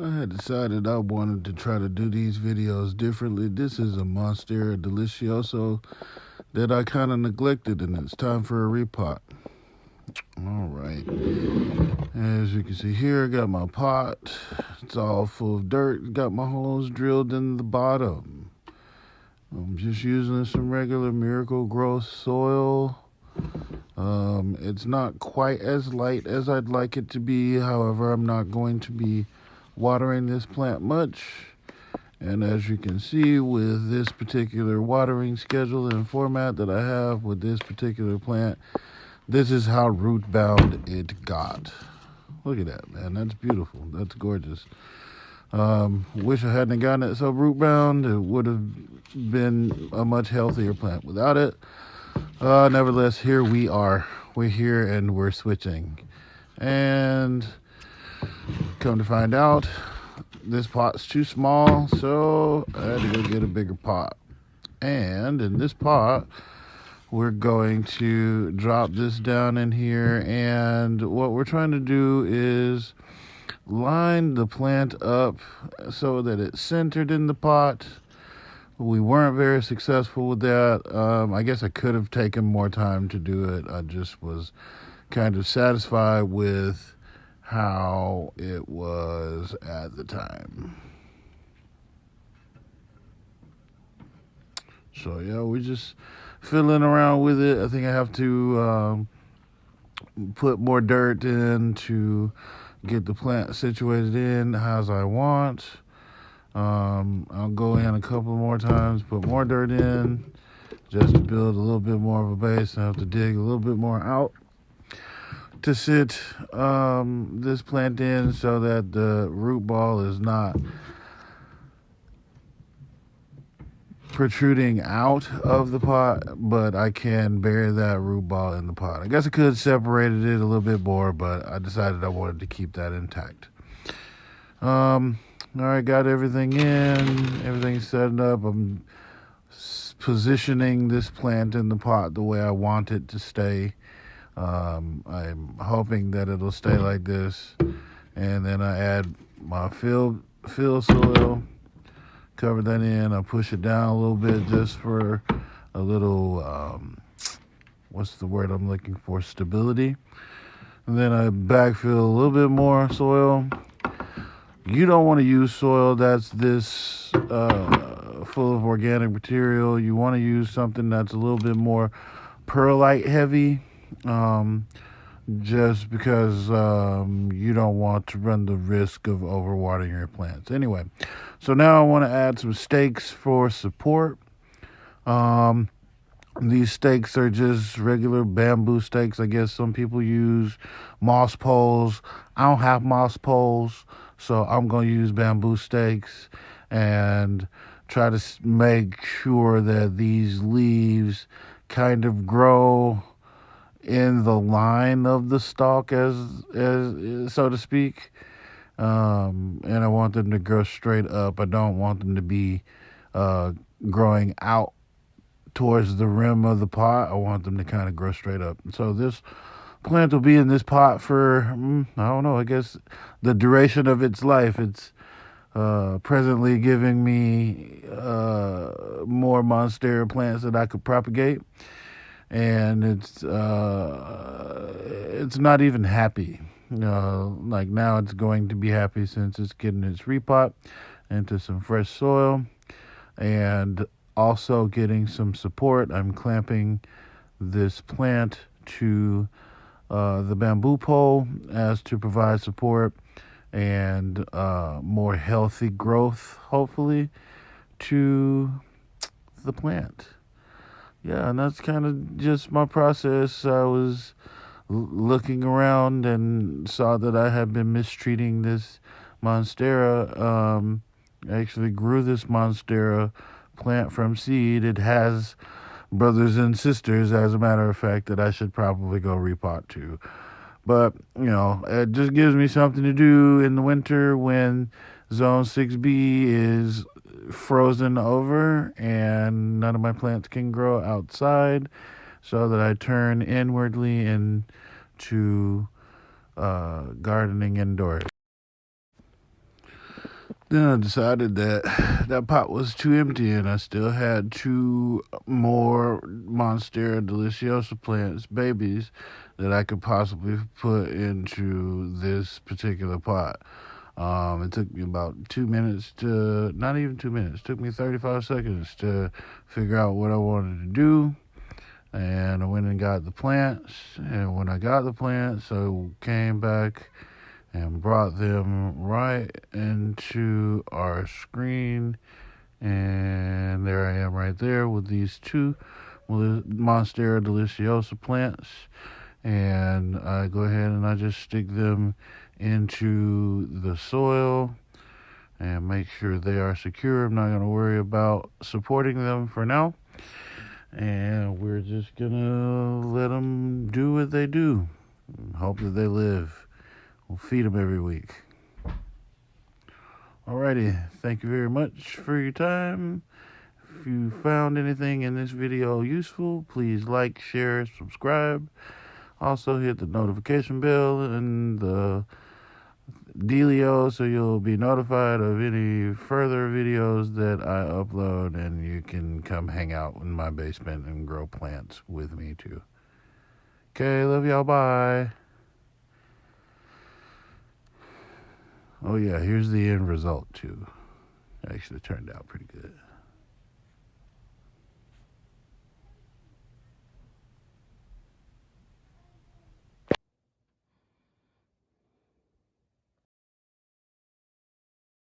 I had decided I wanted to try to do these videos differently. This is a Monstera deliciosa that I kind of neglected, and it's time for a repot. All right. As you can see here, I got my pot. It's all full of dirt. Got my holes drilled in the bottom. I'm just using some regular Miracle Growth soil. It's not quite as light as I'd like it to be. However, I'm not going to be watering this plant much. And as you can see with this particular watering schedule and format that I have with this particular plant, this is how root bound it got. Look at that, man. That's beautiful. That's gorgeous. Wish I hadn't gotten it so root bound. It would have been a much healthier plant without it. Nevertheless, here we are. We're here and we're switching. And come to find out, this pot's too small, so I had to go get a bigger pot. And in this pot, we're going to drop this down in here, and what we're trying to do is line the plant up so that it's centered in the pot. We weren't very successful with that. I guess I could have taken more time to do it. I just was kind of satisfied with how it was at the time. So yeah, we're just fiddling around with it. I think I have to put more dirt in to get the plant situated in as I want. I'll go in a couple more times, put more dirt in just to build a little bit more of a base. I have to dig a little bit more out to sit this plant in so that the root ball is not protruding out of the pot, but I can bury that root ball in the pot. I guess I could have separated it a little bit more, but I decided I wanted to keep that intact. All right, got everything in, everything's set up. I'm positioning this plant in the pot the way I want it to stay. I'm hoping that it'll stay like this, and then I add my fill soil, cover that in. I push it down a little bit just for a little what's the word I'm looking for, stability. And then I backfill a little bit more soil. You don't want to use soil that's this full of organic material. You want to use something that's a little bit more perlite heavy, just because you don't want to run the risk of overwatering your plants. Anyway, so now I want to add some stakes for support. These stakes are just regular bamboo stakes. I guess some people use moss poles. I don't have moss poles, so I'm going to use bamboo stakes and try to make sure that these leaves kind of grow in the line of the stalk, as so to speak. And I want them to grow straight up. I don't want them to be growing out towards the rim of the pot. I want them to kind of grow straight up. So this plant will be in this pot for, I don't know, I guess the duration of its life. It's presently giving me more Monstera plants that I could propagate. And it's not even happy. Like now it's going to be happy since it's getting its repot into some fresh soil and also getting some support. I'm clamping this plant to the bamboo pole as to provide support and more healthy growth, hopefully, to the plant. Yeah, and that's kind of just my process. I was looking around and saw that I had been mistreating this Monstera. I actually grew this Monstera plant from seed. It has brothers and sisters, as a matter of fact, that I should probably go repot to. But, it just gives me something to do in the winter when Zone 6B is frozen over and none of my plants can grow outside, so that I turn inwardly into gardening indoors. Then I decided that that pot was too empty and I still had two more Monstera deliciosa plants, babies, that I could possibly put into this particular pot. It took me about 2 minutes to, not even 2 minutes, it took me 35 seconds to figure out what I wanted to do. And I went and got the plants. And when I got the plants, I came back and brought them right into our screen. And there I am right there with these two Monstera deliciosa plants. And I go ahead and I just stick them into the soil and make sure they are secure. I'm not going to worry about supporting them for now. And we're just going to let them do what they do. Hope that they live. We'll feed them every week. Alrighty, thank you very much for your time. If you found anything in this video useful, please like, share, subscribe. Also hit the notification bell and the dealio so you'll be notified of any further videos that I upload, and you can come hang out in my basement and grow plants with me too. Okay, love y'all, bye. Oh yeah, here's the end result too. Actually turned out pretty good.